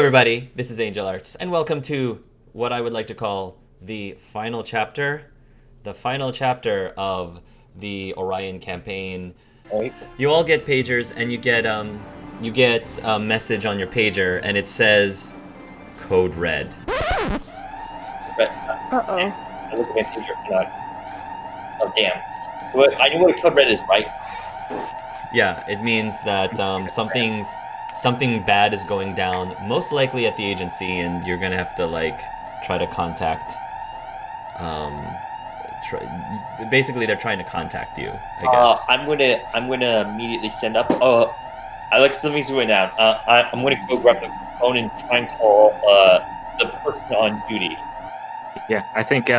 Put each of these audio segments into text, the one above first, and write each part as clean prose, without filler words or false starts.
everybody, this is Angel Arts, and welcome to what I would like to call the final chapter. The final chapter of the Orion campaign. Right. You all get pagers, and you get a message on your pager, and it says Code Red. But, Uh-oh. I look at my pager and oh damn. Well, I know what a code red is, right? Yeah, it means that something bad is going down, most likely at the agency, and you're gonna have to try to contact. Basically, they're trying to contact you, I guess. I'm gonna immediately send up. Alex, let me zoom it down. I'm gonna go grab the phone and try and call the person on duty. Yeah, I think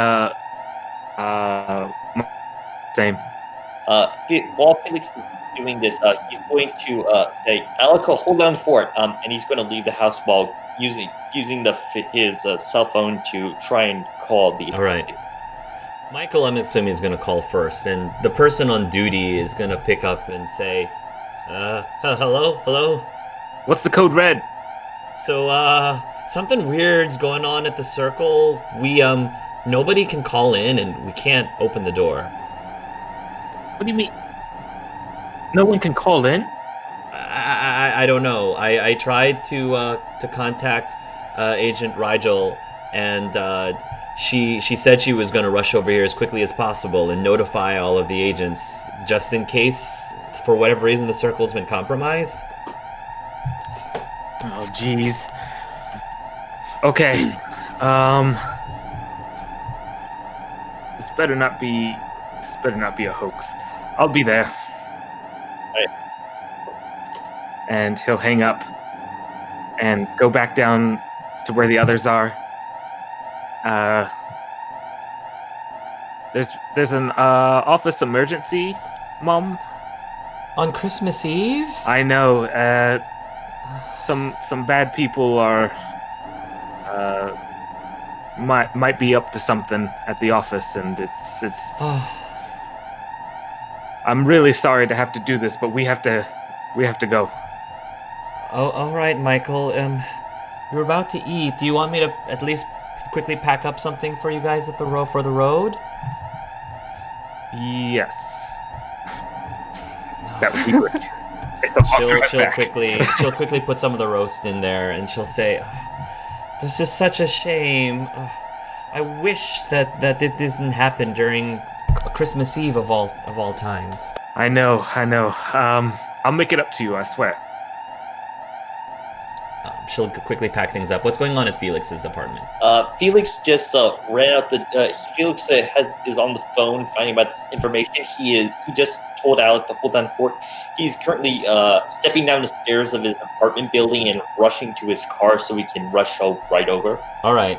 same. While Felix is doing this, he's going to say, "Alaka, hold down the fort," and he's going to leave the house while using his cell phone to try and call the. All right. Michael, I'm assuming, is going to call first, and the person on duty is going to pick up and say, hello? What's the code red? So, something weird's going on at the circle. We, nobody can call in, and we can't open the door. What do you mean? No one can call in? I don't know. I tried to contact Agent Rigel, and she said she was going to rush over here as quickly as possible and notify all of the agents, just in case, for whatever reason, the circle's been compromised. Oh, jeez. Okay. This better not be a hoax. I'll be there. Right. And he'll hang up and go back down to where the others are. There's an office emergency, Mom. On Christmas Eve? I know. Some bad people are might be up to something at the office, and it's. I'm really sorry to have to do this, but we have to go. Oh, all right, Michael. You're about to eat. Do you want me to at least quickly pack up something for you guys at the road? Yes. That would be great. She'll quickly put some of the roast in there, and she'll say, "This is such a shame. I wish that it didn't happen during Christmas Eve of all times." I know. I'll make it up to you, I swear. She'll quickly pack things up. What's going on at Felix's apartment? Felix just ran out the. Felix is on the phone finding out this information. He just told Alec to hold down the fort. He's currently stepping down the stairs of his apartment building and rushing to his car so he can rush right over. All right.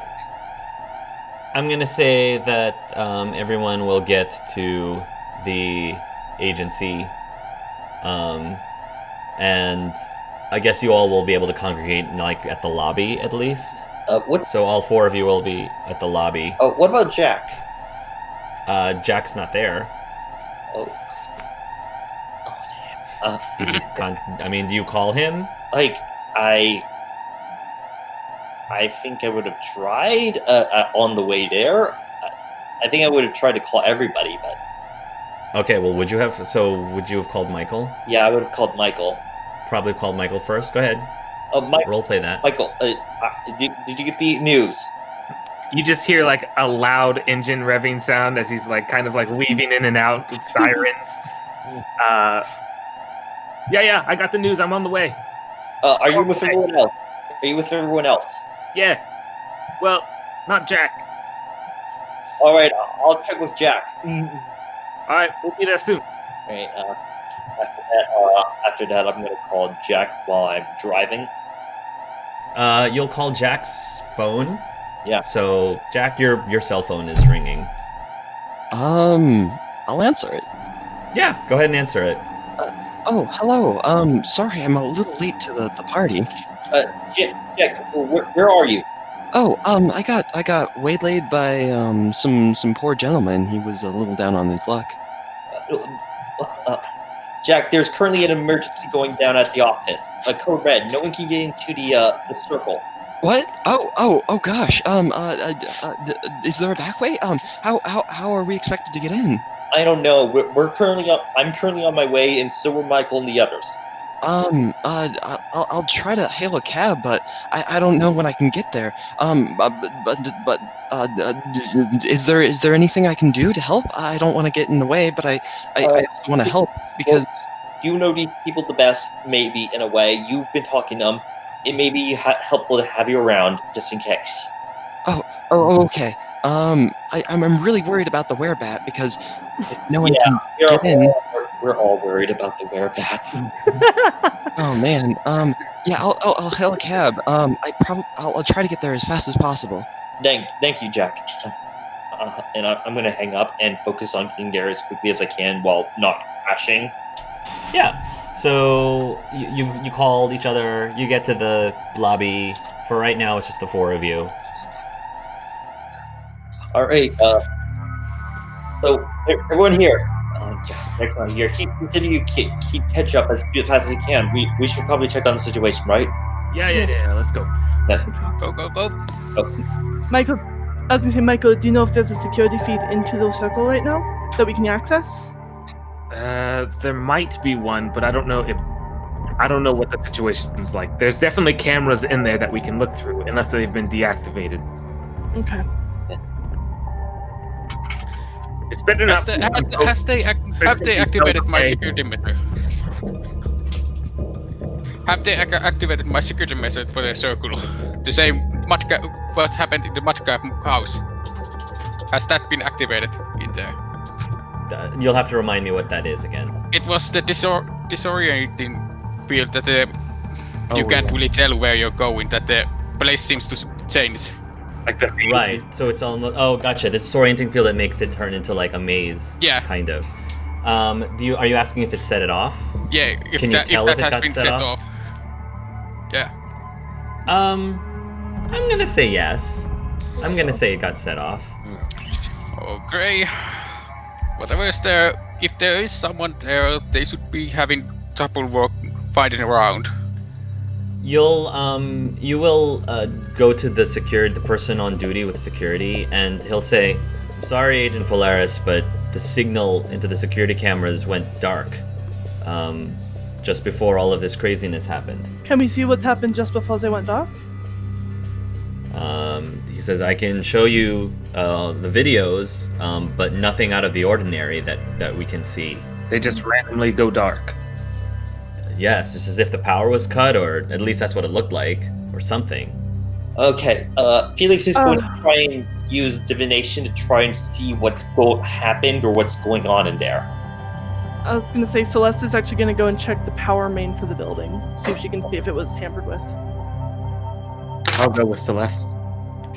I'm gonna say that everyone will get to the agency, and I guess you all will be able to congregate at the lobby at least. So all four of you will be at the lobby. Oh, what about Jack? Jack's not there. Oh damn. Do you call him? I think I would have tried on the way there. I think I would have tried to call everybody, but. Okay, well, would you have called Michael? Yeah, I would have called Michael. Probably called Michael first. Go ahead. Role play that. Michael, did you get the news? You just hear a loud engine revving sound as he's kind of weaving in and out with sirens. Yeah, I got the news. I'm on the way. Are you with everyone else? Are you with everyone else? Yeah. Well, not Jack. All right, I'll check with Jack. All right, we'll be there soon. All right. After that, I'm going to call Jack while I'm driving. You'll call Jack's phone. Yeah. So, Jack, your cell phone is ringing. I'll answer it. Yeah, go ahead and answer it. Oh, hello. Sorry, I'm a little late to the party. Jack, where are you? Oh, I got waylaid by some poor gentleman. He was a little down on his luck. Jack, there's currently an emergency going down at the office. A code red. No one can get into the circle. What? Oh gosh. Is there a back way? How are we expected to get in? I don't know. We're currently up. I'm currently on my way, and so are Michael and the others. I'll try to hail a cab, but I don't know when I can get there. Is there anything I can do to help? I don't want to get in the way, but I also want to help because. You know these people the best, maybe, in a way. You've been talking to them. It may be helpful to have you around, just in case. Oh, okay. I'm really worried about the werebat because if no one can get in. We're all worried about the werebat. Oh man. Yeah, I'll hail a cab. I'll try to get there as fast as possible. Thank you, Jack. And I'm going to hang up and focus on getting there as quickly as I can while not crashing. Yeah. So you called each other. You get to the lobby. For right now, it's just the four of you. All right. So everyone here, Jack, here. Consider you keep catch up as fast as you can. We should probably check on the situation, right? Yeah. Let's go. Go. Michael, I was gonna say, Michael, do you know if there's a security feed into the circle right now that we can access? There might be one, but I don't know what the situation's like. There's definitely cameras in there that we can look through, unless they've been deactivated. Okay. It's better not. Have they activated my security measure? Have they activated my security measure for the circle? The same what happened in the Matka house? Has that been activated in there? You'll have to remind me what that is again. It was the disorienting field that you can't really tell where you're going. That the place seems to change. Like the Right, so it's almost. Oh, gotcha. This disorienting field that makes it turn into like a maze. Yeah. Kind of. Are you asking if it set it off? Yeah. Can you tell if it has got been set off? Yeah. I'm gonna say yes. I'm gonna say it got set off. Okay. Whatever is there, if there is someone there, they should be having trouble finding around. You will go to the person on duty with security, and he'll say, "I'm sorry, Agent Polaris, but the signal into the security cameras went dark, just before all of this craziness happened." Can we see what happened just before they went dark? He says, "I can show you the videos, but nothing out of the ordinary that we can see." They just randomly go dark. Yes, it's as if the power was cut, or at least that's what it looked like, or something. Okay. Felix is going to try and use divination to try and see what's happened or what's going on in there. I was gonna say Celeste is actually gonna go and check the power main for the building, see if she can see if it was tampered with. I'll go with Celeste.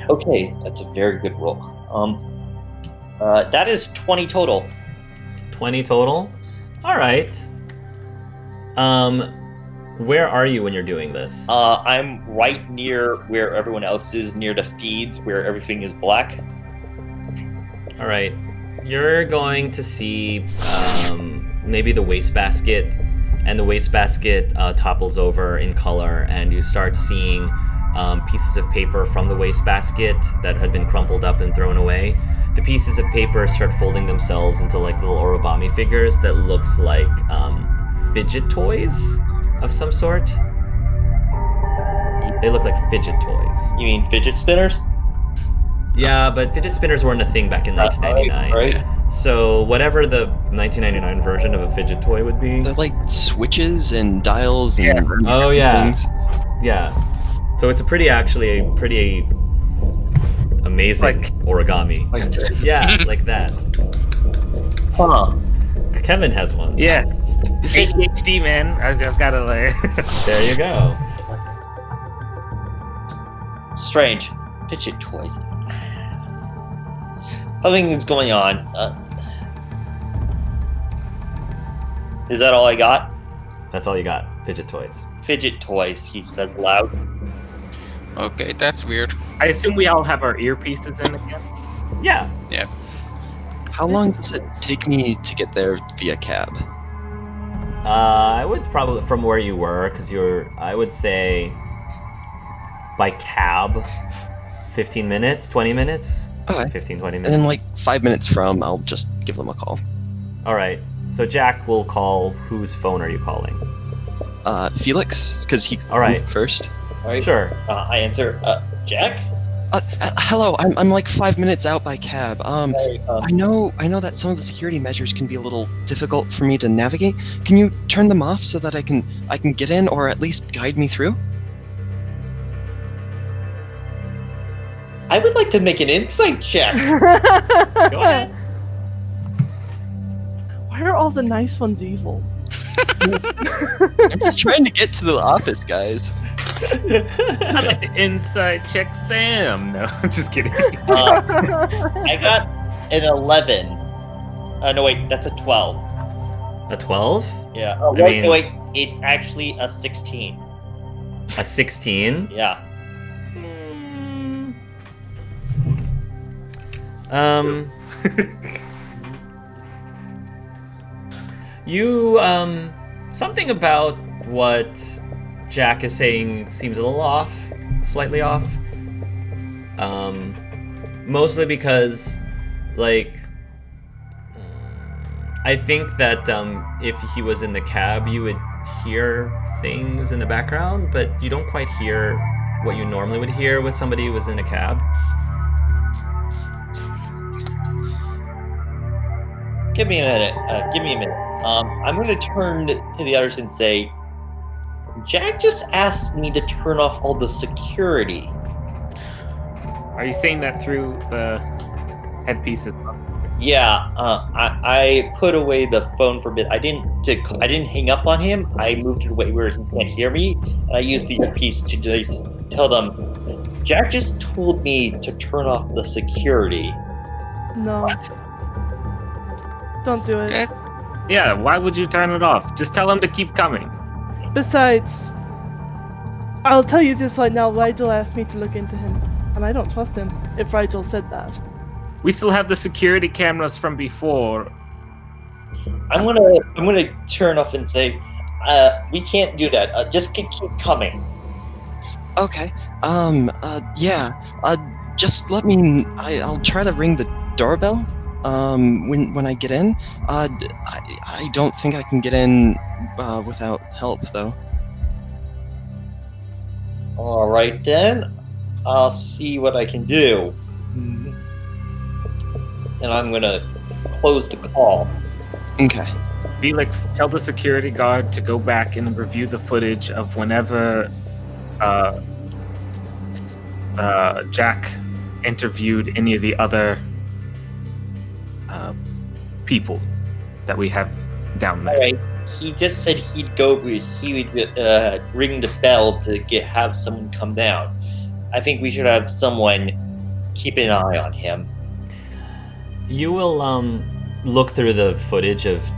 Okay, that's a very good roll. That is 20 total. 20 total? Alright. Where are you when you're doing this? I'm right near where everyone else is, near the feeds, where everything is black. Alright. You're going to see maybe the wastebasket, and the wastebasket topples over in color, and you start seeing pieces of paper from the wastebasket that had been crumpled up and thrown away. The pieces of paper start folding themselves into like little origami figures that looks like fidget toys of some sort. They look like fidget toys. You mean fidget spinners? Yeah, but fidget spinners weren't a thing back in 1999. Right. So whatever the 1999 version of a fidget toy would be. They're like switches and dials and Oh yeah. things. Yeah. So it's a pretty amazing origami. Yeah, like that. Huh. Kevin has one. Yeah. ADHD, man. I've got to like. There you go. Strange. Fidget toys. Something is going on. Is that all I got? That's all you got. Fidget toys. Fidget toys, he says loud. Okay, that's weird. I assume we all have our earpieces in again. Yeah. Yeah. How long does it take me to get there via cab? I would probably from where you were, because I would say by cab 15 minutes, 20 minutes? Okay. 15, 20 And minutes. then, like, 5 minutes from, I'll just give them a call. All right. So Jack will call. Whose phone are you calling? Felix, because he All right. first. All right. Sure. I answer. Jack. Hello, I'm like 5 minutes out by cab. Sorry, I know that some of the security measures can be a little difficult for me to navigate. Can you turn them off so that I can get in, or at least guide me through? I would like to make an insight check. Go ahead. Why are all the nice ones evil? I'm just trying to get to the office, guys. I like to inside check Sam. No, I'm just kidding. I got an 11. No, wait, that's a 12. A 12? Yeah. I mean- Wait, it's actually a 16. A 16? Yeah. You, something about what Jack is saying seems a little off, slightly off. Mostly because, like, I think that if he was in the cab, you would hear things in the background, but you don't quite hear what you normally would hear with somebody who was in a cab. Give me a minute. I'm going to turn to the others and say, Jack just asked me to turn off all the security. Are you saying that through the headpieces? Yeah, I put away the phone for a bit. I didn't hang up on him. I moved it away where he can't hear me. And I used the earpiece to just tell them, Jack just told me to turn off the security. No. Don't do it. Yeah, why would you turn it off? Just tell him to keep coming. Besides, I'll tell you this right now, Rigel asked me to look into him, and I don't trust him if Rigel said that. We still have the security cameras from before. I'm gonna turn off and say, we can't do that. Just keep coming. Okay. Yeah. Just let me. I'll try to ring the doorbell. When I get in. I don't think I can get in without help, though. All right then. I'll see what I can do. And I'm gonna close the call. Okay. Felix, tell the security guard to go back and review the footage of whenever Jack interviewed any of the other people that we have down there. All right. He just said he would ring the bell to have someone come down. I think we should have someone keep an eye on him. You will look through the footage of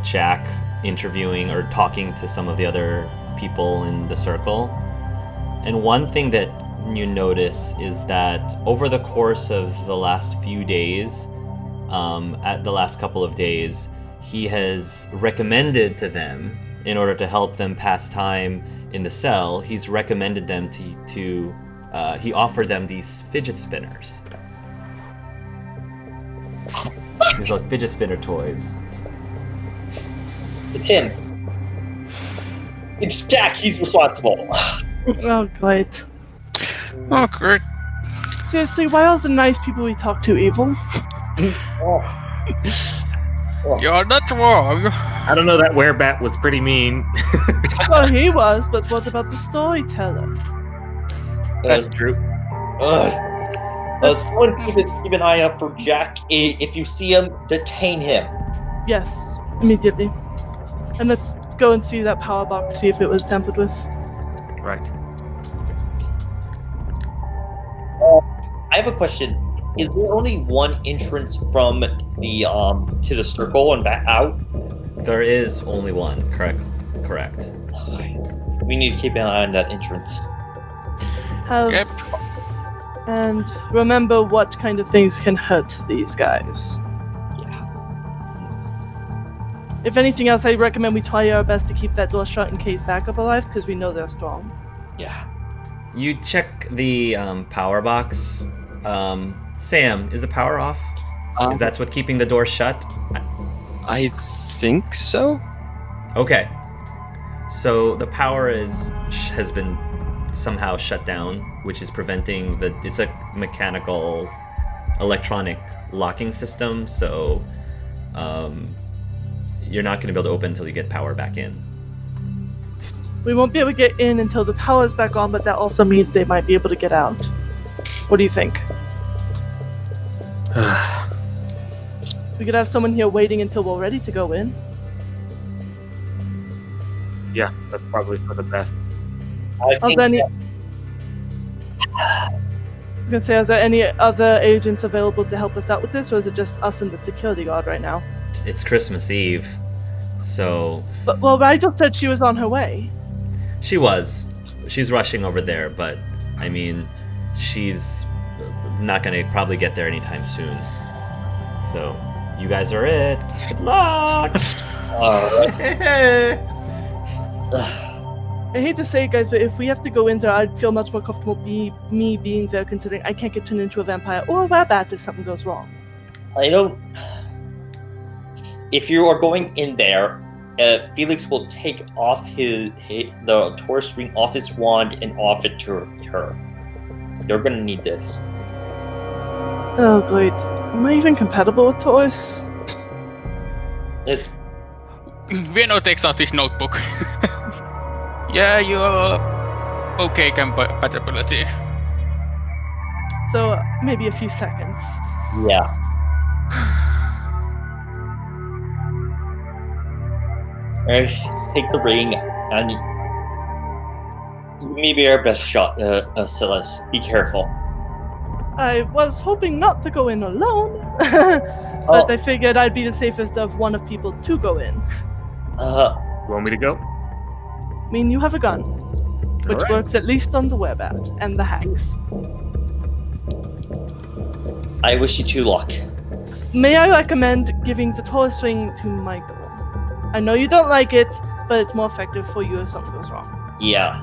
Jack interviewing or talking to some of the other people in the circle. And one thing that you notice is that over the course of the last few days, at the last couple of days, he has recommended to them, in order to help them pass time in the cell, he's recommended them he offered them these fidget spinners. These are like fidget spinner toys. It's him. It's Jack. He's responsible. Oh, great. Oh, great. Seriously, why are the nice people we talk to evil? You're not wrong. I don't know, that werebat was pretty mean. Well, he was, but what about the storyteller? That's true. Someone keep an eye out for Jack. If you see him, detain him. Yes, immediately. And let's go and see that power box, see if it was tampered with. Right. I have a question. Is there only one entrance from the to the circle and back out? There is only one. Correct. We need to keep an eye on that entrance. Yep. And remember what kind of things can hurt these guys. Yeah. If anything else, I recommend we try our best to keep that door shut in case backup arrives, because we know they're strong. Yeah. You check the power box. Sam, is the power off? Is that what's keeping the door shut? I think so. Okay. So the power has been somehow shut down, which is preventing it's a mechanical electronic locking system, so you're not going to be able to open until you get power back in. We won't be able to get in until the power's back on, but that also means they might be able to get out. What do you think? We could have someone here waiting until we're ready to go in. Yeah, that's probably for the best. I think I was gonna say, are there any other agents available to help us out with this, or is it just us and the security guard right now? It's Christmas Eve, so... But, well, Rigel said she was on her way. She's rushing over there, but, I mean, she's not gonna probably get there anytime soon. So, you guys are it. Good luck! Alright. I hate to say it, guys, but if we have to go in there, I'd feel much more comfortable me being there, considering I can't get turned into a vampire or a rabbit if something goes wrong. I don't. If you are going in there, Felix will take off the Taurus ring off his wand and off it to her. You're gonna need this. Oh, great. Am I even compatible with Taurus? Veno takes out his notebook. Yeah, you're okay compatibility. So, maybe a few seconds. Yeah. Alright, take the ring and maybe our best shot, Silas. Be careful. I was hoping not to go in alone, but I figured I'd be the safest of one of people to go in. You want me to go? I mean, you have a gun, which Alright. works at least on the werebat and the hacks. I wish you 2 luck. May I recommend giving the Taurus ring to Michael? I know you don't like it, but it's more effective for you if something goes wrong. Yeah.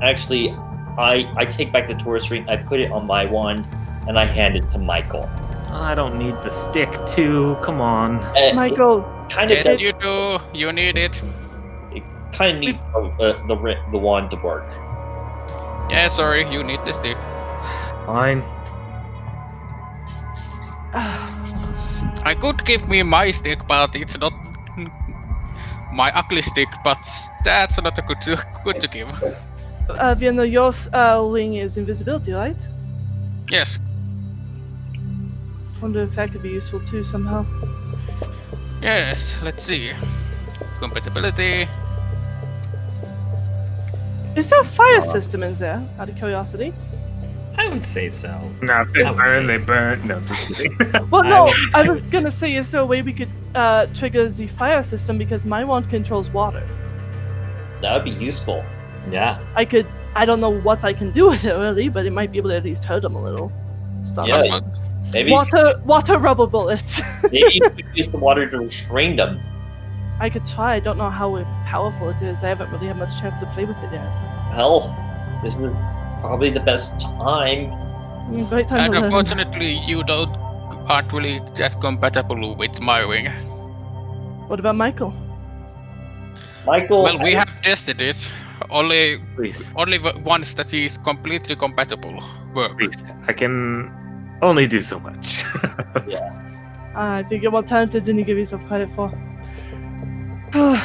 Actually, I take back the Taurus ring, I put it on my wand, and I hand it to Michael. I don't need the stick too. Come on. Michael, Kind of, Yes, you do. You need it. kind of needs the wand to work. Yeah, sorry, you need the stick. Fine. I could give me my stick, but it's not my ugly stick. But that's not a good to give. Vienna, your ring is invisibility, right? Yes. Wonder if that could be useful too somehow. Yes. Let's see. Compatibility. Is there a fire system in there, out of curiosity? I would say so. No, if they I would burn, say- they burn. No, just kidding. Well, I no, would- I was gonna say, is there a way we could trigger the fire system, because my wand controls water. That would be useful. Yeah. I don't know what I can do with it really, but it might be able to at least hurt them a little. Stop. Yeah. That's not- Maybe Water rubber bullets. maybe you could use the water to restrain them. I could try, I don't know how powerful it is. I haven't really had much chance to play with it yet. Hell, this was probably the best time. Great time And to learn. unfortunately, you aren't really that compatible with my ring. What about Michael? Michael, Well, we have tested it. Only Please, ones that is completely compatible work. please. I can only do so much. I think you're more talented than you give yourself credit for.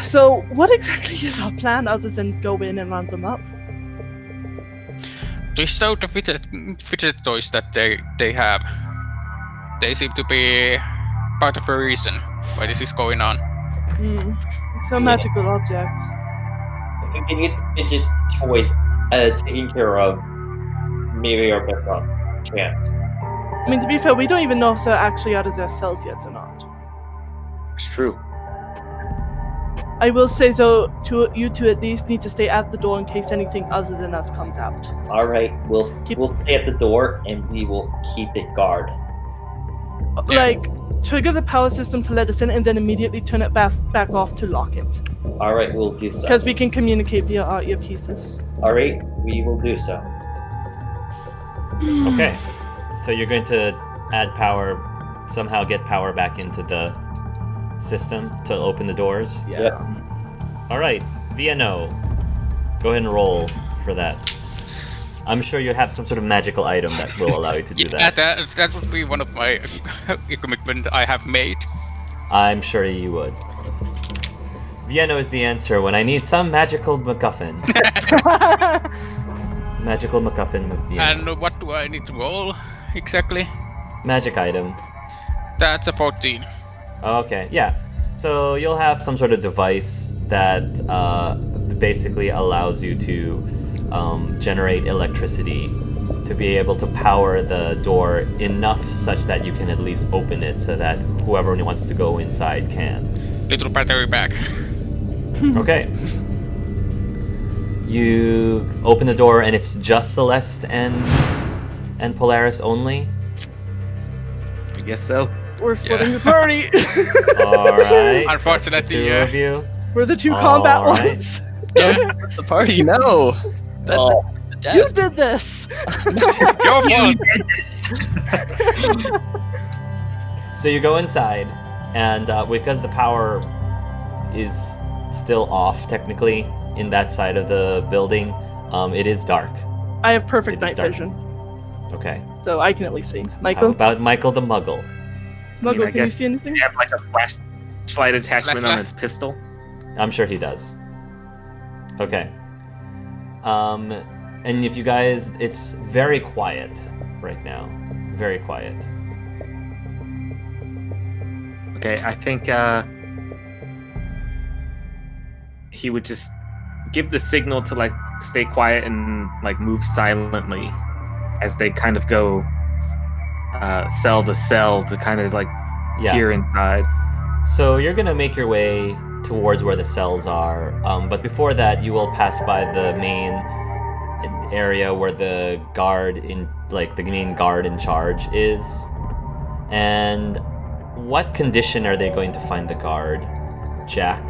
So, what exactly is our plan other than go in and round them up? To show the fidget toys that they have, they seem to be part of a reason why this is going on. So magical objects. if you can get the fidget toys taken care of, maybe our best chance. I mean, to be fair, we don't even know if they're actually out of their cells yet or not. It's true. I will say, though, you two at least need to stay at the door in case anything other than us comes out. All right, we'll stay at the door and we will keep it guard. Yeah. Like, trigger the power system to let us in and then immediately turn it back off to lock it. All right, we'll do so. Because we can communicate via our earpieces. All right, we will do so. Okay. So you're going to add power, somehow get power back into the system to open the doors? Yeah. All right, VNO. Go ahead and roll for that. I'm sure you have some sort of magical item that will allow you to do Yeah, that. that would be one of my equipment I have made. I'm sure you would. Vienna is the answer when I need some magical MacGuffin. Magical MacGuffin with Vienna. And what do I need to roll exactly? Magic item. That's a 14. Okay, yeah. So you'll have some sort of device that basically allows you to generate electricity to be able to power the door enough such that you can at least open it so that whoever wants to go inside can. Little battery pack. Okay. You open the door and it's just Celeste and Polaris only? I guess so. We're splitting the party. Alright. Unfortunately, two of you. We're the two combat Alright. ones. Don't the party, no. Oh. That- You did this. Your fault. So you go inside, and because the power is still off technically in that side of the building, it is dark. I have perfect It is night dark. vision, Okay. so I can at least see. How Michael, about Michael the Muggle? Muggle, I can you guess see anything? They have like a flashlight attachment on his pistol. I'm sure he does. Okay. And if you guys, it's very quiet right now. Very quiet. Okay, I think he would just give the signal to like stay quiet and like move silently as they kind of go cell to cell to kind of like Yeah. peer inside. So you're gonna make your way towards where the cells are, but before that, you will pass by the main area where the main guard in charge is. And what condition are they going to find the guard, Jack?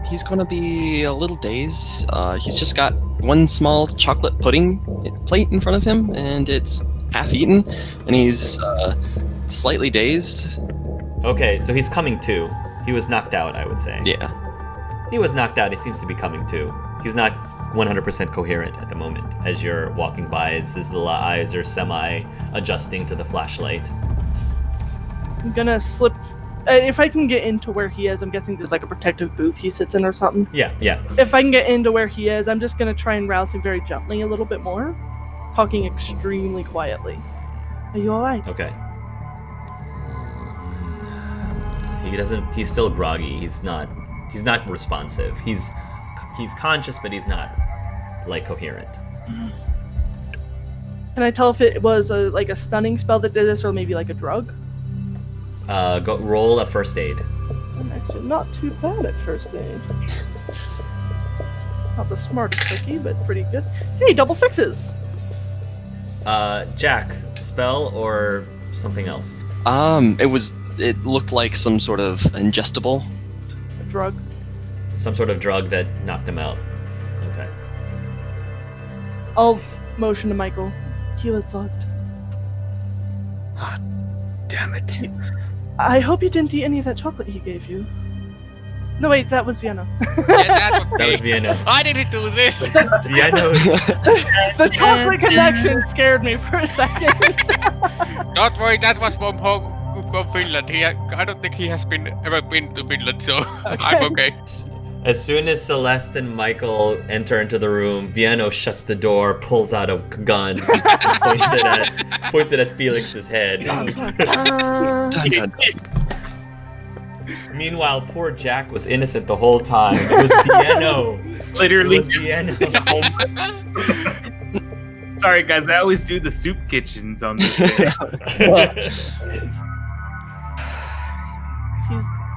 He's gonna be a little dazed. He's just got one small chocolate pudding plate in front of him, and it's half eaten, and he's slightly dazed. Okay, so he's coming to. He was knocked out, I would say. Yeah. He was knocked out. He seems to be coming to. He's not 100% coherent at the moment as you're walking by. His little eyes are semi-adjusting to the flashlight. I'm gonna slip. If I can get into where he is, I'm guessing there's like a protective booth he sits in or something. Yeah. If I can get into where he is, I'm just gonna try and rouse him very gently a little bit more, talking extremely quietly. Are you alright? Okay. He's still groggy. He's not responsive. He's conscious, but he's not like coherent. Can I tell if it was like a stunning spell that did this, or maybe like a drug? Go roll a first aid. I'm actually not too bad at first aid. Not the smartest cookie, but pretty good. Hey, double sixes! Jack, spell or something else? It looked like some sort of ingestible. A drug. Some sort of drug that knocked him out. Okay. I'll motion to Michael. Heal it locked. Damn it. I hope you didn't eat any of that chocolate he gave you. No, wait, that was Vienna. Yeah, that would That be. was Vienna. I didn't do this. Vienna was... The chocolate connection scared me for a second. Don't worry, that was from Finland. I don't think he has ever been to Finland, so I'm okay. As soon as Celeste and Michael enter into the room, Vienna shuts the door, pulls out a gun, and points it at Felix's head. Dun, dun. Meanwhile, poor Jack was innocent the whole time. It was Vienna. It Literally. was Vienna. Sorry, guys. I always do the soup kitchens on this day.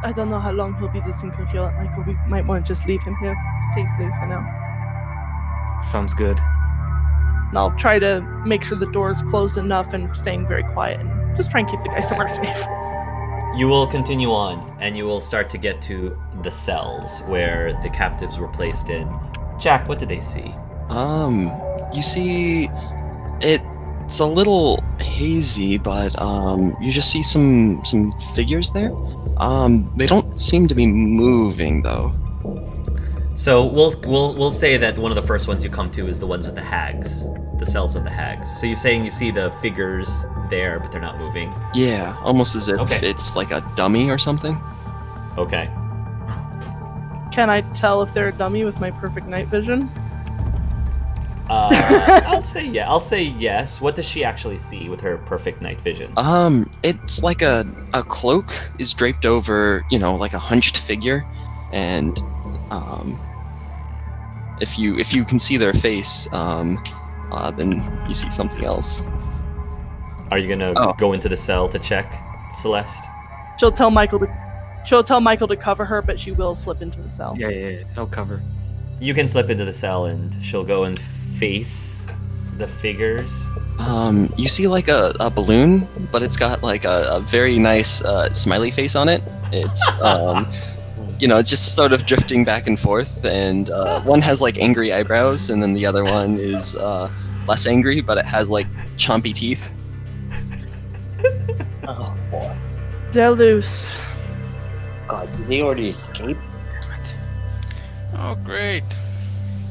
I don't know how long he'll be this incoherent, Michael. We might want to just leave him here safely for now. Sounds good. And I'll try to make sure the door is closed enough and staying very quiet and just try and keep the guy somewhere safe. You will continue on, and you will start to get to the cells where the captives were placed in. Jack, what did they see? You see, it's a little hazy, but you just see some figures there. They don't seem to be moving though. So we'll say that one of the first ones you come to is the ones with the hags, the cells of the hags. So you're saying you see the figures there, but they're not moving? Yeah, almost as if Okay. it's like a dummy or something. Okay. Can I tell if they're a dummy with my perfect night vision? I'll say yes. What does she actually see with her perfect night vision? It's like a cloak is draped over, like a hunched figure, and if you can see their face, then you see something else. Are you gonna go into the cell to check, Celeste? She'll tell Michael to cover her, but she will slip into the cell. Yeah. He'll cover. You can slip into the cell, and she'll go and face the figures. You see like a balloon, but it's got like a very nice smiley face on it. It's it's just sort of drifting back and forth, and one has like angry eyebrows, and then the other one is less angry, but it has like chompy teeth. Oh boy. They're loose. God, did they already escape? Oh, great.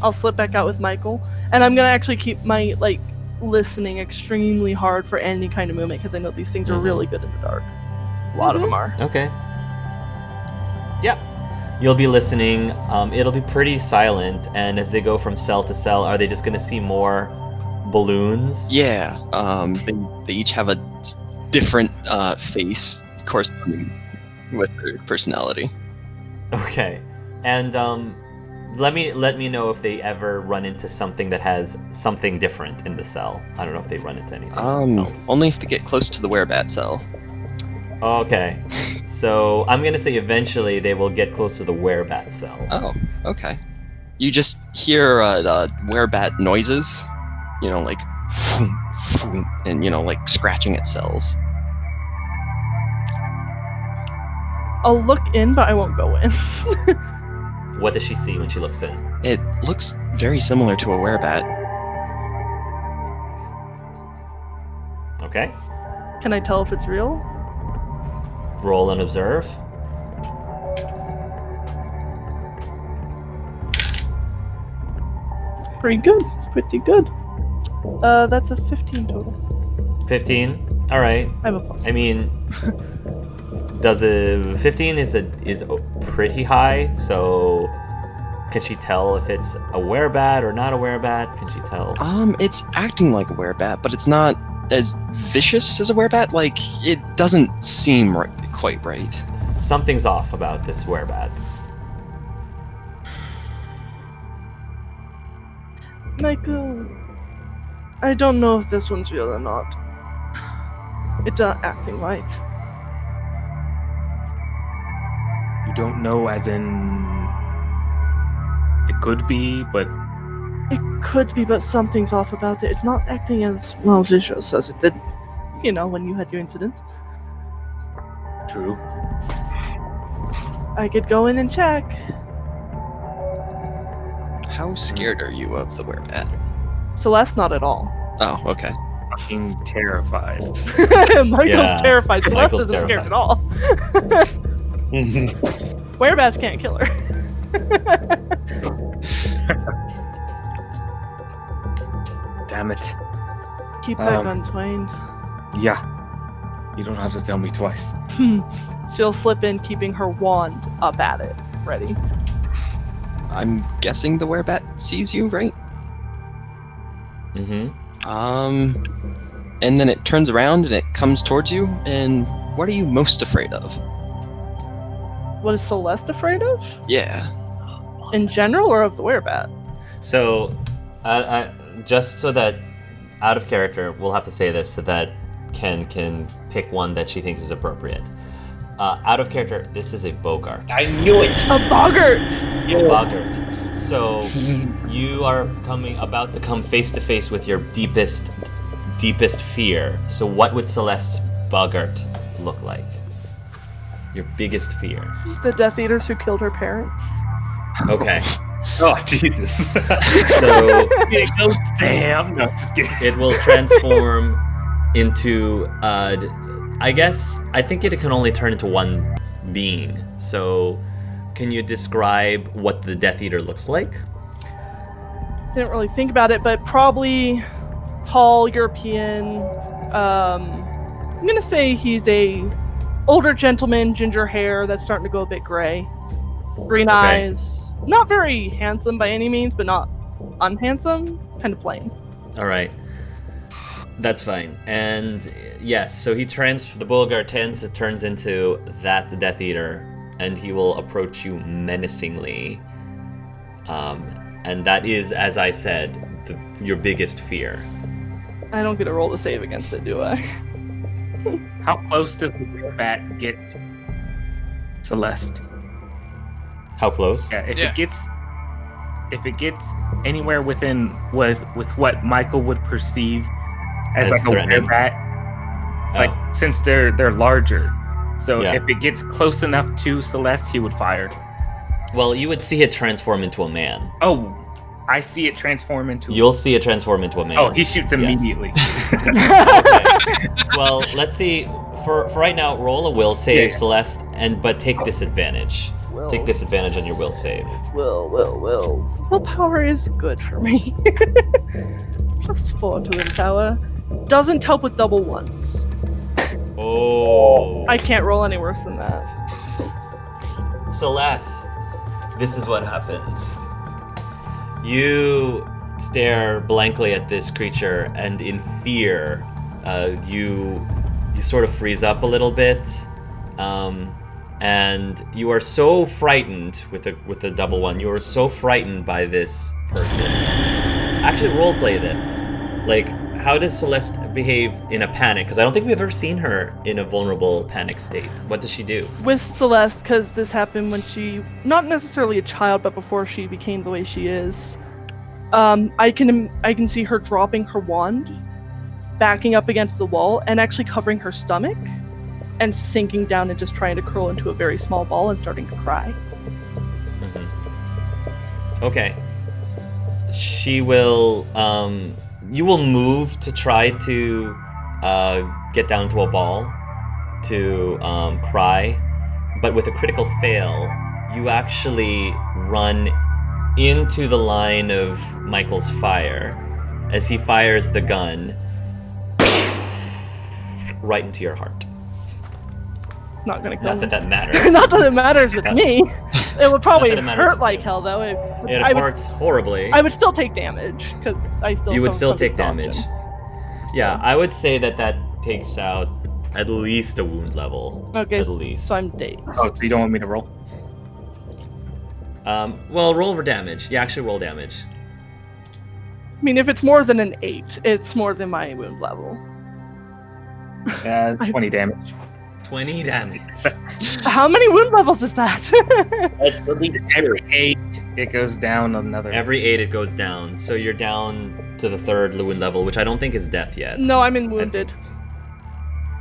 I'll slip back out with Michael, and I'm gonna actually keep my listening extremely hard for any kind of movement because I know these things are really good in the dark. A lot of them are. Okay. Yep. You'll be listening. It'll be pretty silent, and as they go from cell to cell, are they just gonna see more balloons? Yeah. They each have a different face corresponding with their personality. Okay. And let me know if they ever run into something that has something different in the cell. I don't know if they run into anything else. Only if they get close to the werebat cell. Okay. So I'm gonna say eventually they will get close to the werebat cell. Oh, okay. You just hear werebat noises, like phoom, phoom, and like scratching at cells. I'll look in, but I won't go in. What does she see when she looks in? It looks very similar to a werebat. Okay. Can I tell if it's real? Roll and observe. Pretty good. Pretty good. That's a 15 total. 15. All right. I have a plus. I mean, does a 15 is pretty high? So can she tell if it's a werebat or not a werebat? Can she tell? It's acting like a werebat, but it's not as vicious as a werebat. Like, it doesn't seem quite right. Something's off about this werebat. Michael, I don't know if this one's real or not. It's not acting right. You don't know, as in it could be, but It could be, but something's off about it. It's not acting as well vicious as it did, when you had your incident. true. I could go in and check. How scared are you of the werebat? Celeste, not at all. Oh, okay. Fucking terrified. Michael's Yeah, terrified. Celeste Michael's isn't scared terrified. at all. Werebats can't kill her. Damn it. Keep that gun twined. Yeah. You don't have to tell me twice. She'll slip in, keeping her wand up at it, ready. I'm guessing the werebat sees you, right? Mm-hmm. And then it turns around and it comes towards you, and what are you most afraid of? What is Celeste afraid of? Yeah. In general, or of the werebat? So, just so that out of character, we'll have to say this so that Ken can pick one that she thinks is appropriate. Out of character, this is a Bogart. I knew it. A boggart! A Bogart. So you are about to come face to face with your deepest fear. So what would Celeste's Bogart look like? Your biggest fear. The Death Eaters who killed her parents. Okay. Oh Jesus! So It goes Sam. No, just kidding. it will transform into. I think it can only turn into one being. So, can you describe what the Death Eater looks like? Didn't really think about it, but probably tall European. I'm gonna say he's a older gentleman, ginger hair that's starting to go a bit gray, green eyes. Not very handsome by any means, but not unhandsome. Kind of plain. All right. That's fine. And yes, so the Bulgar turns into that Death Eater, and he will approach you menacingly. And that is, as I said, your biggest fear. I don't get a roll to save against it, do I? How close does the bat get to Celeste? How close? Yeah, if it gets anywhere within with what Michael would perceive as like threatening. a bat, like since they're larger. So Yeah. if it gets close enough to Celeste, he would fire. Well, you would see it transform into a man. Oh, I see it transform into. You'll see it transform into a man. Oh, he shoots Yes. immediately. Okay. Well, let's see. For right now, roll a will save, Yeah. Celeste, but take disadvantage. Take disadvantage on your will save. Will. Willpower is good for me. +4 to willpower. Doesn't help with double ones. Oh. I can't roll any worse than that. Celeste, this is what happens. You stare blankly at this creature, and in fear, you sort of freeze up a little bit, and you are so frightened with the double one. You are so frightened by this person. Actually, roleplay this. Like, how does Celeste behave in a panic? Because I don't think we've ever seen her in a vulnerable panic state. What does she do? With Celeste, because this happened when she, not necessarily a child, but before she became the way she is, I can see her dropping her wand, backing up against the wall, and actually covering her stomach, and sinking down and just trying to curl into a very small ball and starting to cry. Mm-hmm. Okay. She will, you will move to try to get down to a ball to cry, but with a critical fail, you actually run into the line of Michael's fire as he fires the gun right into your heart. Not gonna kill Not that matters. Not that it matters with me. It would probably Not that it matters hurt with like you. hell, though. It I hurts horribly. I would still take damage because I still. You would suffer still from take exhaustion. damage. Yeah, I would say that takes out at least a wound level. Okay, At least. so I'm dazed. Oh, so you don't want me to roll? Well, roll for damage. Yeah, actually roll damage. I mean, if it's more than an 8, it's more than my wound level. 20 damage. 20 damage. How many wound levels is that? That's at least Every 8, it goes down another. Every 8 it goes down. So you're down to the 3rd wound level, which I don't think is death yet. No, I'm in wounded.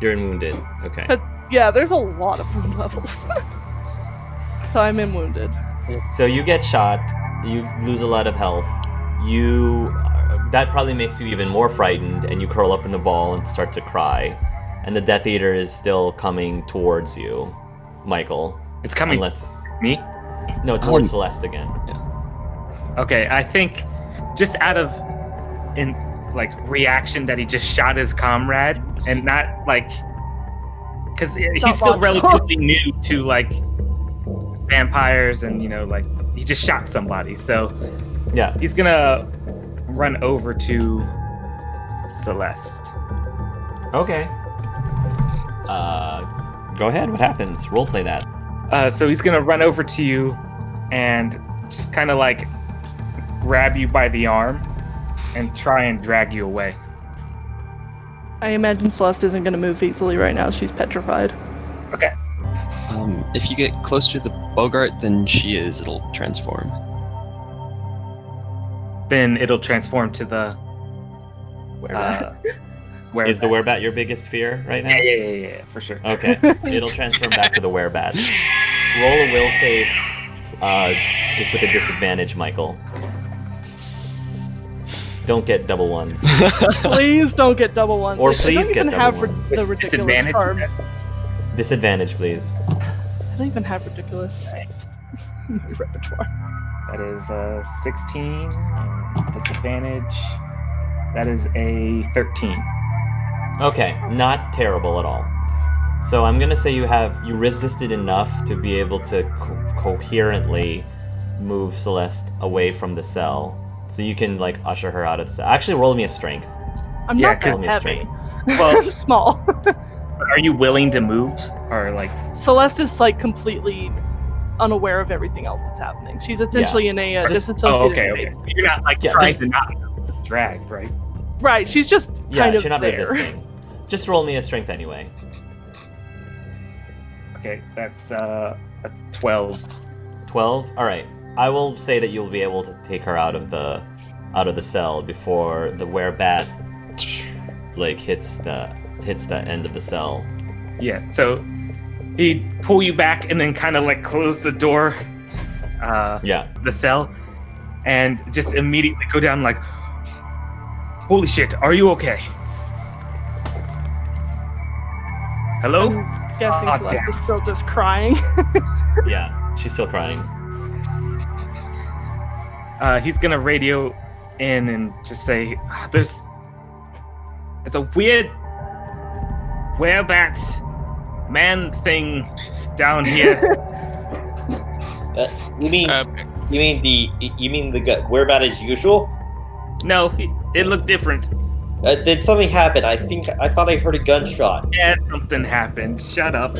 You're in wounded. Okay. Yeah, there's a lot of wound levels. So I'm in wounded. So you get shot, you lose a lot of health. That probably makes you even more frightened, and you curl up in the ball and start to cry. And the Death Eater is still coming towards you, Michael. It's coming. Unless Me? no, towards Celeste again. Okay, I think just out of reaction that he just shot his comrade and not because he's still relatively new to vampires and he just shot somebody, so Yeah. he's gonna run over to Celeste. Okay. Go ahead. What happens? Roleplay that. So he's gonna run over to you and just kind of grab you by the arm and try and drag you away. I imagine Celeste isn't going to move easily right now. She's petrified. Okay. If you get close to the Bogart, then she is. It'll transform. Then it'll transform to the Where Is the werebat your biggest fear right now? Yeah, for sure. Okay. It'll transform back to the werebat. Roll a will save just with a disadvantage, Michael. Don't get double ones. Please don't get double ones. Or Like, please I don't get even double have ones. the ridiculous Disadvantage? charm. Disadvantage, please. I don't even have ridiculous in my repertoire. That is 16. Disadvantage. That is a 13. Okay, not terrible at all. So I'm gonna say you resisted enough to be able to coherently move Celeste away from the cell, so you can like usher her out of the cell. Actually, roll me a strength. I'm Yeah, not 'cause that me a heavy. Well- I'm small. Are you willing to move? Or like, Celeste is like completely unaware of everything else that's happening. She's essentially in a disassociated oh, okay, state. okay. You're not like Yeah, trying just- to not drag, right? Right, she's just Yeah, kind of you're not there. resisting. Just roll me a strength anyway. Okay, that's a 12. 12. All right. I will say that you'll be able to take her out of the cell before the werebat like hits the end of the cell. Yeah, so he'd pull you back and then kind of like close the door, Yeah. the cell, and just immediately go down like, holy shit, are you okay? Hello? I'm guessing Ah, Celeste damn. is still just crying. Yeah. She's still crying. He's gonna radio in and just say, there's a weird werebat man thing down here. You mean the whereabout as usual? No, it looked different. Did something happen? I thought I heard a gunshot. Yeah, something happened. Shut up.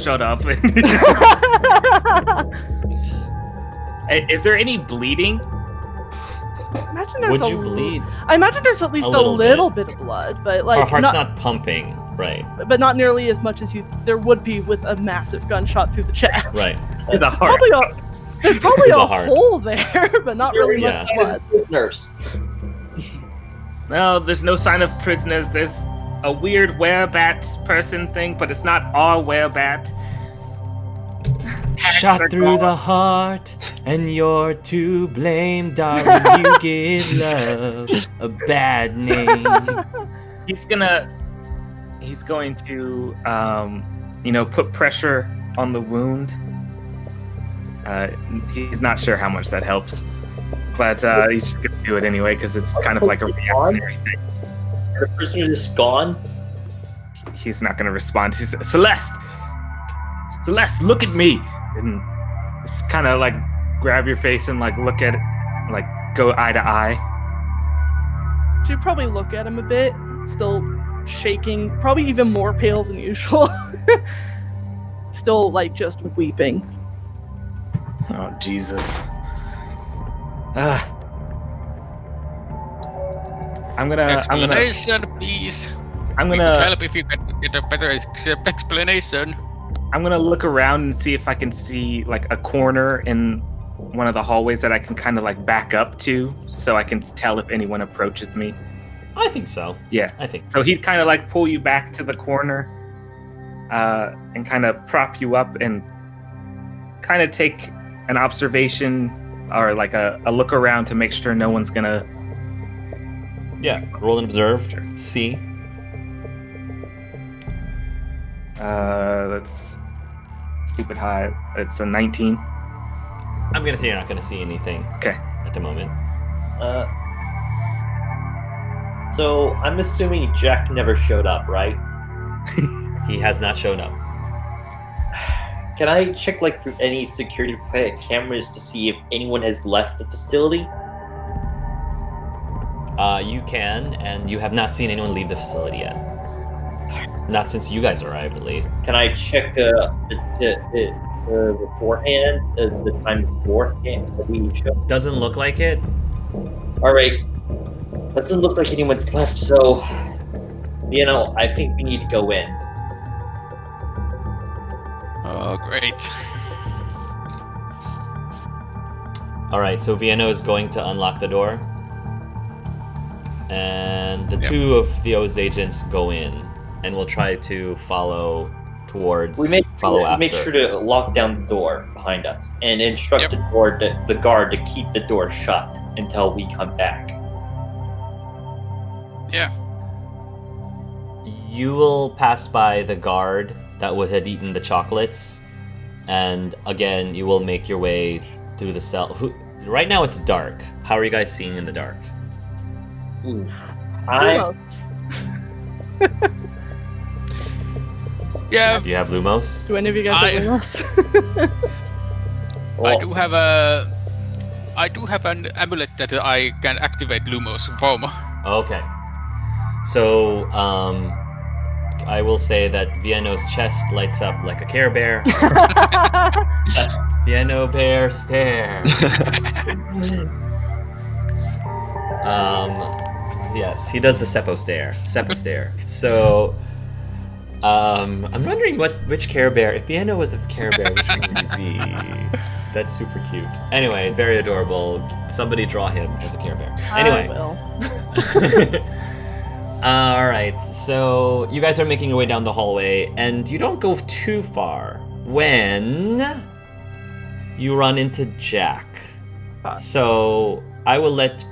Is there any bleeding? Imagine there's Would a you bleed? I imagine there's at least A a little little bit of blood, but like Her heart's not pumping. Right. but not nearly as much as there would be with a massive gunshot through the chest. Right. To the heart. There's probably The a heart. hole there, but not really Yeah. much blood. Prisoners. No, there's no sign of prisoners. There's a weird werebat person thing, but it's not our werebat. Shot through the heart, and you're to blame, darling. You give love a bad name. He's going to put pressure on the wound. He's not sure how much that helps, but he's just gonna do it anyway because it's kind of like a reactionary thing. Are the prisoners just gone? He's not gonna respond. He's Celeste, look at me, and just kind of like grab your face and like look at it, like go eye to eye. She'd probably look at him a bit, still shaking, probably even more pale than usual. Still like just weeping. Oh Jesus. I'm gonna Explanation, please. I'm It would gonna help if you could get a better explanation. I'm gonna look around and see if I can see like a corner in one of the hallways that I can kind of like back up to, so I can tell if anyone approaches me. I think so. Yeah. I think. So he'd kind of like pull you back to the corner, and kind of prop you up and kind of take an observation or like a look around to make sure no one's gonna. Yeah. Roll and observe. See. That's stupid high. It's a 19. I'm gonna say you're not gonna see anything. Okay. At the moment. So I'm assuming Jack never showed up, right? He has not shown up. Can I check like through any security cameras to see if anyone has left the facility? You can, and you have not seen anyone leave the facility yet. Not since you guys arrived, at least. Can I check beforehand, the time beforehand that we showed? Doesn't look like it. All right. Doesn't look like anyone's left, so I think we need to go in. Oh, great. All right. So Vienna is going to unlock the door, and the two of Theo's agents go in, and will try to follow towards We make after. sure to lock down the door behind us and instruct the guard to keep the door shut until we come back. Yeah. You will pass by the guard that had eaten the chocolates, and again, you will make your way through the cell. Right now it's dark. How are you guys seeing in the dark? Ooh. Yeah. Do you have Lumos? Do any of you guys have Lumos? I do have an amulet that I can activate Lumos form. Okay. So, I will say that Vienno's chest lights up like a Care Bear. Vienno Bear stare. Yes, he does the Seppo stare. So, I'm wondering which Care Bear. If Vienno was a Care Bear, which one would he be? That's super cute. Anyway, very adorable. Somebody draw him as a Care Bear. Anyway. I will. Alright, so you guys are making your way down the hallway, and you don't go too far when you run into Jack. So I will let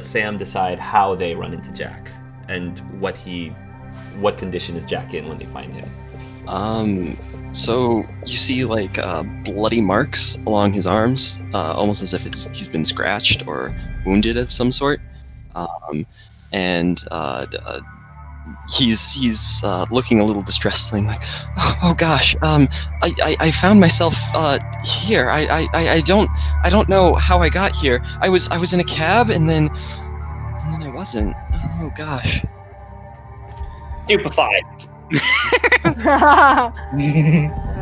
Sam decide how they run into Jack and what condition is Jack in when they find him. So you see like bloody marks along his arms, almost as if he's been scratched or wounded of some sort. And he's looking a little distressed, saying like, "Oh gosh, I found myself here. I don't know how I got here. I was in a cab and then I wasn't. Oh gosh." Stupefied.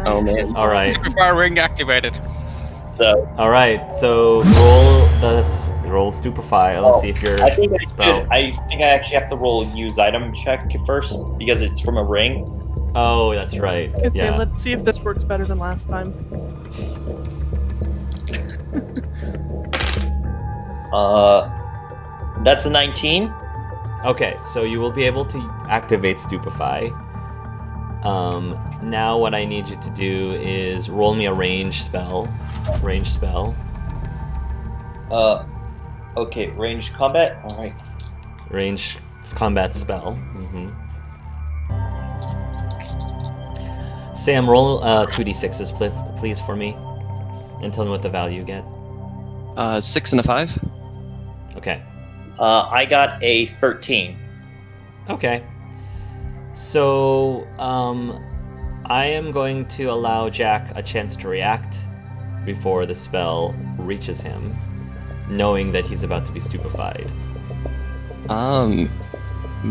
Oh man. All right. Stupefy ring activated. So. All right. So roll stupefy. Let's see if your spell. I think I actually have to roll a use item check first because it's from a ring. Oh, that's right. Yeah. Let's see if this works better than last time. That's a 19. Okay, so you will be able to activate Stupefy. Now what I need you to do is roll me a range spell. Okay, ranged combat? Alright. Range combat spell. Sam, roll 2d6s, please, for me. And tell me what the value you get. 6 and a 5. Okay. I got a 13. Okay. So, I am going to allow Jack a chance to react before the spell reaches him, knowing that he's about to be stupefied. I'm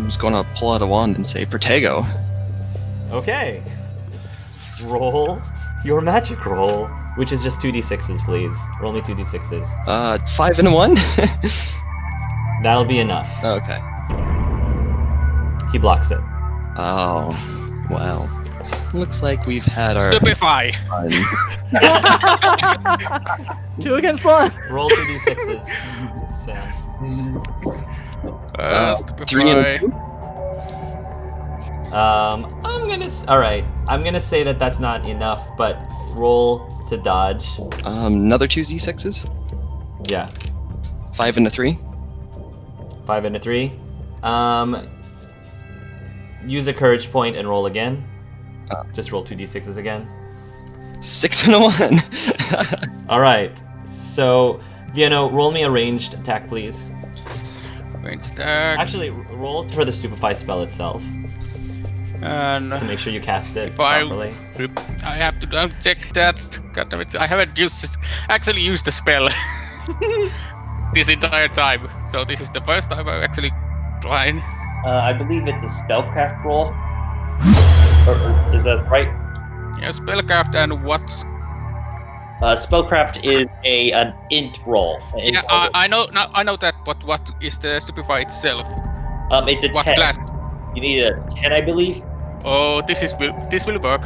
just gonna pull out a wand and say, Protego. Okay. Roll your magic roll, which is just 2d6s, please. Roll me 2d6s. 5 and a 1? That'll be enough. Okay. He blocks it. Oh, well. Looks like we've had our Stupefy. fun. 2 against 1. Roll 2d6s, Sam. Stupefy. 3 and 2? I'm gonna say that that's not enough, but roll to dodge. Another 2 d6s? Yeah. 5 and a 3? 5 and a 3. Use a courage point and roll again. Just roll 2d6s again. 6 and a 1. Alright. So, Vienno, roll me a ranged attack, please. Ranged attack. Actually, roll for the stupefy spell itself. And To make sure you cast it if I properly. have to check that. God damn it! I haven't actually used the spell this entire time. So this is the first time I'm actually trying. I believe it's a spellcraft roll. Or is that right? Yeah, spellcraft and what? Spellcraft is an int roll. Yeah, I know that. But what is the stupefy itself? It's a What 10. class? You need a 10, I believe. Oh, this will work.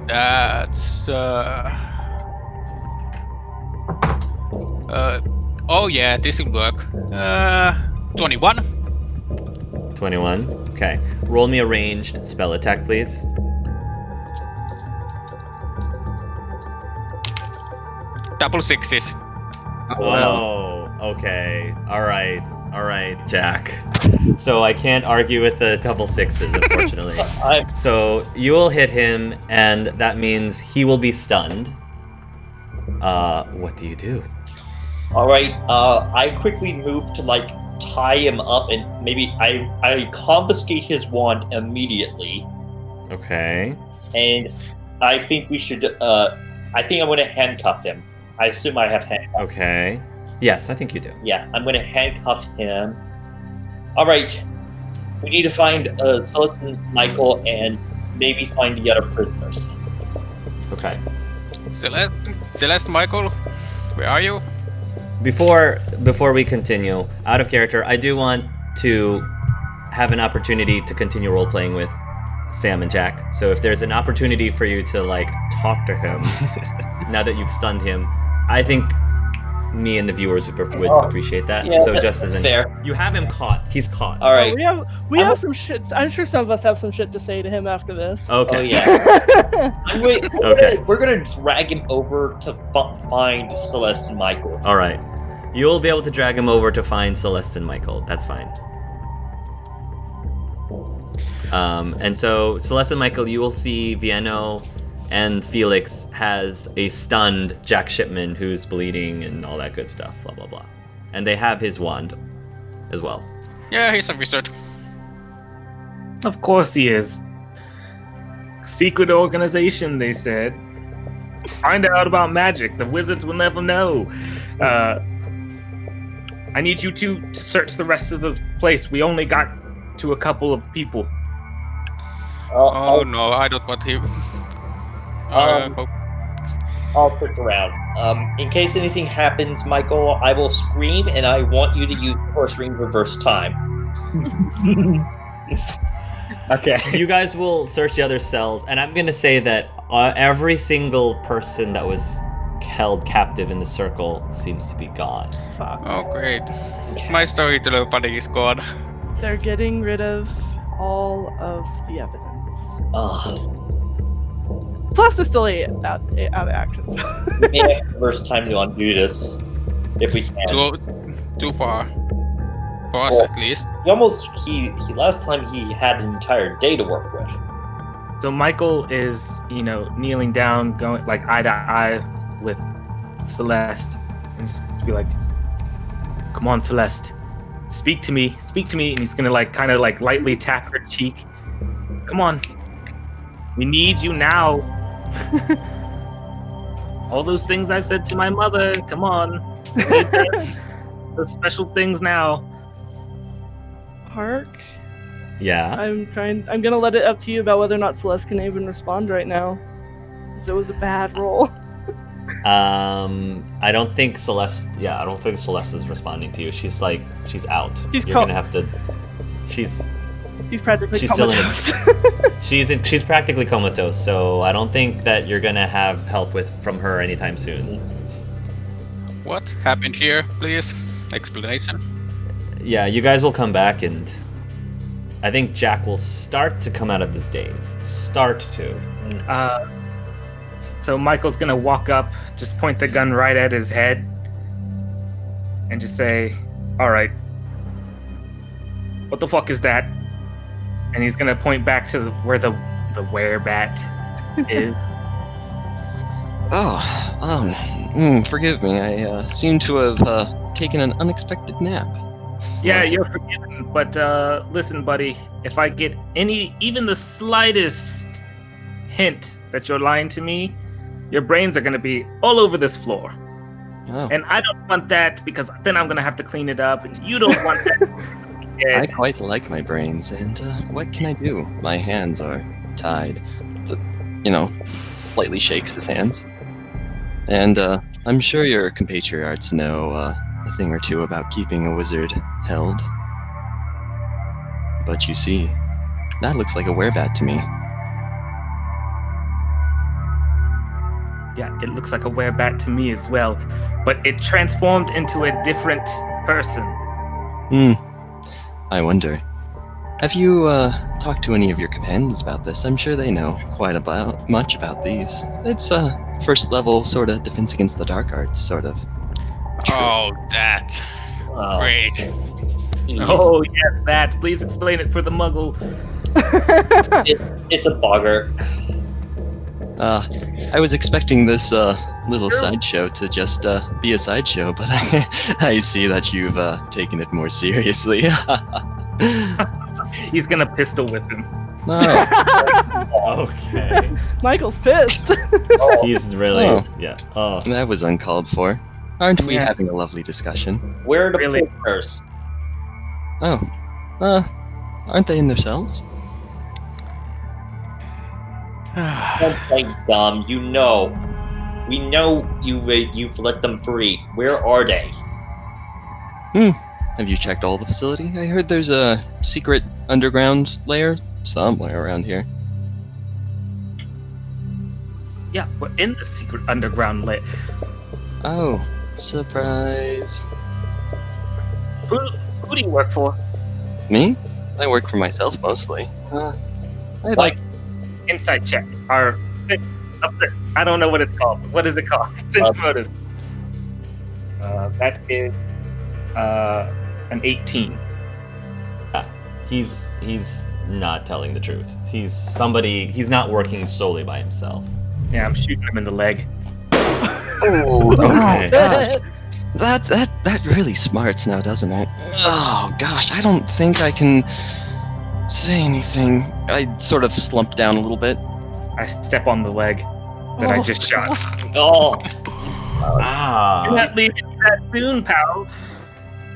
That's oh yeah, this will work. 21. 21. Okay. Roll me a ranged spell attack, please. Double sixes. Whoa. Okay. All right, Jack. So I can't argue with the double sixes, unfortunately. So you will hit him, and that means he will be stunned. What do you do? All right. I quickly move to tie him up, and maybe I confiscate his wand immediately. Okay. And I think we should. I think I'm going to handcuff him. I assume I have handcuffs. Okay. Yes, I think you do. Yeah, I'm going to handcuff him. All right. We need to find Celeste and Michael, and maybe find the other prisoners. Okay. Celeste, Michael, where are you? Before we continue, out of character, I do want to have an opportunity to continue role playing with Sam and Jack. So if there's an opportunity for you to talk to him now that you've stunned him, I think me and the viewers would appreciate that. Yeah, so just as fair. You have him caught. He's caught. All right. We have some shit. I'm sure some of us have some shit to say to him after this. Okay. Oh yeah. We're gonna drag him over to find Celeste and Michael. All right. You'll be able to drag him over to find Celeste and Michael. That's fine. And so Celeste and Michael, you will see Vieno and Felix has a stunned Jack Shipman who's bleeding and all that good stuff, blah, blah, blah. And they have his wand as well. Yeah, he's a wizard. Of course he is. Secret organization, they said. Find out about magic. The wizards will never know. I need you two to search the rest of the place. We only got to a couple of people. Oh no, I don't want him. I'll click around. In case anything happens, Michael, I will scream, and I want you to use Force Ring reverse time. Okay. You guys will search the other cells, and I'm going to say that every single person that was held captive in the circle seems to be gone. Fuck. Oh great. My storyteller buddy is gone. They're getting rid of all of the evidence. Celeste is still out of action. We may have reverse time to undo this, if we can. Too far. For us, at least. He last time he had an entire day to work with. So Michael is, kneeling down, going eye to eye with Celeste, and just be like, "Come on, Celeste, speak to me," and he's gonna lightly tap her cheek. Come on, we need you now. All those things I said to my mother. Come on, we need the special things now. Hark. Yeah. I'm gonna let it up to you about whether or not Celeste can even respond right now. Because it was a bad roll. I don't think Celeste is responding to you. She's out. You're gonna have to. She's practically comatose. She's practically comatose, so I don't think that you're gonna have help from her anytime soon. What happened here, please? Explanation. Yeah, you guys will come back, and I think Jack will start to come out of this daze. Start to. So Michael's gonna walk up, just point the gun right at his head, and just say, "All right, what the fuck is that?" And he's gonna point back to where the werebat is. Forgive me. I seem to have taken an unexpected nap. Yeah, you're forgiven, but listen, buddy, if I get even the slightest hint that you're lying to me, your brains are going to be all over this floor. Oh. And I don't want that, because then I'm going to have to clean it up, and you don't want that. I quite like my brains, and what can I do? My hands are tied. Slightly shakes his hands. And I'm sure your compatriots know a thing or two about keeping a wizard held. But you see, that looks like a werebat to me. Yeah, it looks like a werebat to me as well, but it transformed into a different person. I wonder. Have you talked to any of your companions about this? I'm sure they know quite much about these. It's first level sort of defense against the dark arts, sort of. Oh, that. Oh, Great. Oh, yes, that. Please explain it for the muggle. it's a bogger. I was expecting this little sideshow to just be a sideshow, but I see that you've taken it more seriously. He's gonna pistol whip him. Oh, Okay. Michael's pissed. He's really Oh. yeah. Oh. that was uncalled for. Aren't we Yeah. having a lovely discussion? Where are the Really? prisoners? Oh, aren't they in their cells? Don't play dumb. You know. We know you've let them free. Where are they? Have you checked all the facility? I heard there's a secret underground layer somewhere around here. Yeah, we're in the secret underground layer. Oh, surprise. Who do you work for? Me? I work for myself mostly. I like. Inside check. Our up there. I don't know what it's called. What is it called? Sense motive. That is an 18. He's not telling the truth. He's not working solely by himself. Yeah, I'm shooting him in the leg. Oh, Okay. that really smarts now, doesn't it? Oh gosh, I don't think I can say anything. I sort of slumped down a little bit. I step on the leg that I just shot. Oh, You're Ah. not leaving that soon, pal.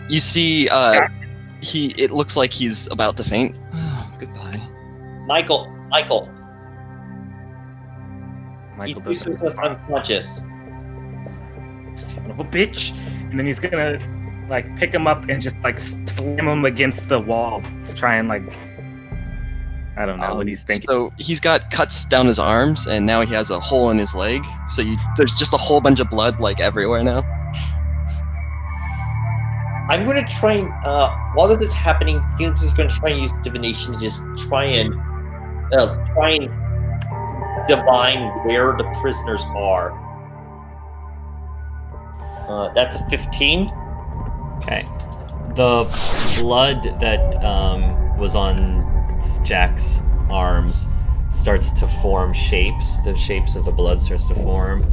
You see, it looks like he's about to faint. Oh, goodbye. Michael. Michael He's doesn't. just unconscious. Son of a bitch. And then he's gonna like pick him up and just like slam him against the wall to try and like I don't know what he's thinking. So he's got cuts down his arms, and now he has a hole in his leg. So there's just a whole bunch of blood like everywhere now. I'm gonna try and while this is happening, Felix is gonna try and use divination to just try and divine where the prisoners are. That's a 15. Okay. The blood that was on Jack's arms starts to form shapes. The shapes of the blood starts to form.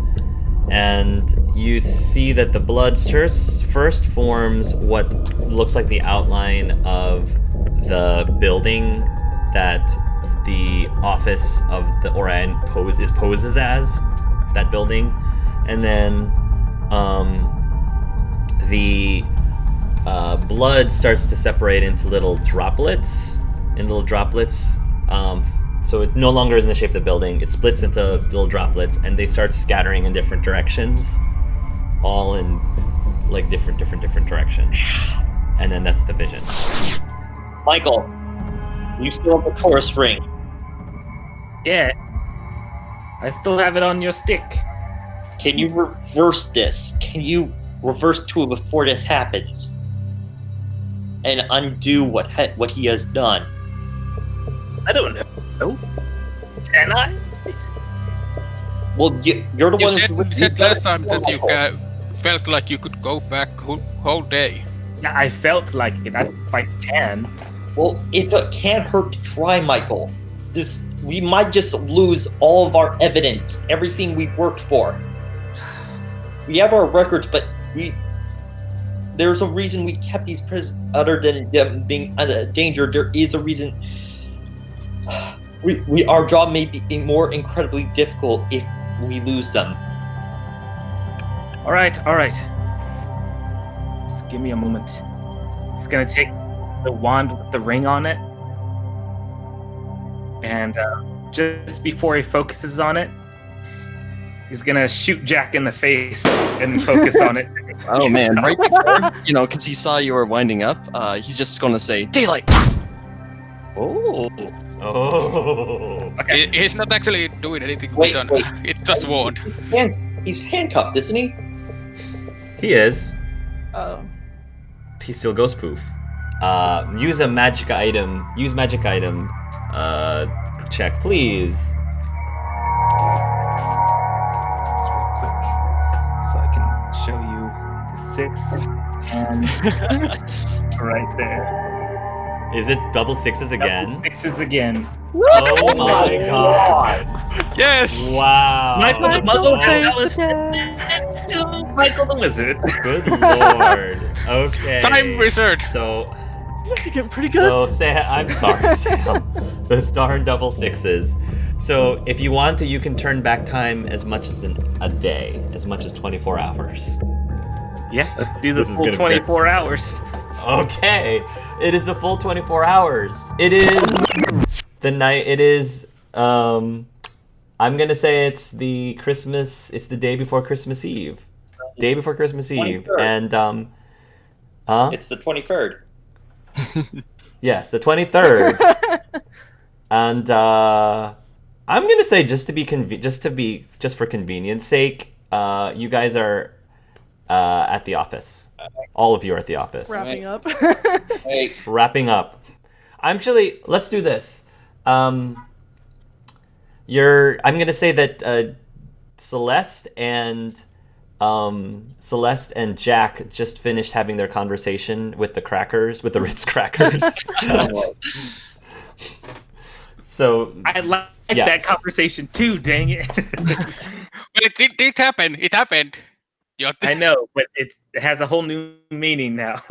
And you see that the blood first forms what looks like the outline of the building that the office of the Orion poses as, that building. And then the blood starts to separate into little droplets. So it no longer is in the shape of the building. It splits into little droplets, and they start scattering in different directions, all in like different directions. And then that's the vision. Michael, you still have the chorus ring. Yeah. I still have it on your stick. Can you reverse this? Can you reverse to it before this happens? And undo what he has done? I don't know. Can I? Well, you're the one who You said last time that you felt like you could go back whole day. Yeah, I felt like it. I can. Well, it can't hurt to try, Michael. We might just lose all of our evidence, everything we worked for. We have our records, but there's a reason we kept these prisoners. Other than them being endangered, there is a reason. Our job may be more incredibly difficult if we lose them. All right. Just give me a moment. He's gonna take the wand with the ring on it, and just before he focuses on it, he's gonna shoot Jack in the face and focus on it. Oh man, right before, because he saw you were winding up, he's just going to say, "Daylight!" Oh. Okay. He's not actually doing anything Wait. with it. It's just wand. He's handcuffed, isn't he? He is. Oh. He still goes poof. use a magic item. Use magic item. Check, please. Just real quick, so I can show you the 6 and right there. Is it double sixes again? 6s again. Oh my god! Yes! Wow! Michael the Michael Muggle, that was saves to Michael the Wizard. Good lord. Okay. Time wizard. So, You're getting pretty good. so Sam, I'm sorry, Sam. The darn double sixes. So, if you want to, you can turn back time as much as a day, as much as 24 hours. Yeah, let's do the This is full gonna be- 24 hours. Okay, it is the full 24 hours. It is the night. It is. I'm gonna say it's the Christmas. It's the day before Christmas Eve. Day before Christmas Eve, 23rd. and It's the 23rd. yes, the 23rd. And I'm gonna say just for convenience sake, you guys are at the office. All of you are at the office. Wrapping up. Hey, Wrapping up. Let's do this. I'm gonna say that Celeste and Jack just finished having their conversation with the Ritz crackers. So I like Yeah. that conversation too, dang it. Well, it did happen. It happened. I know, but it has a whole new meaning now.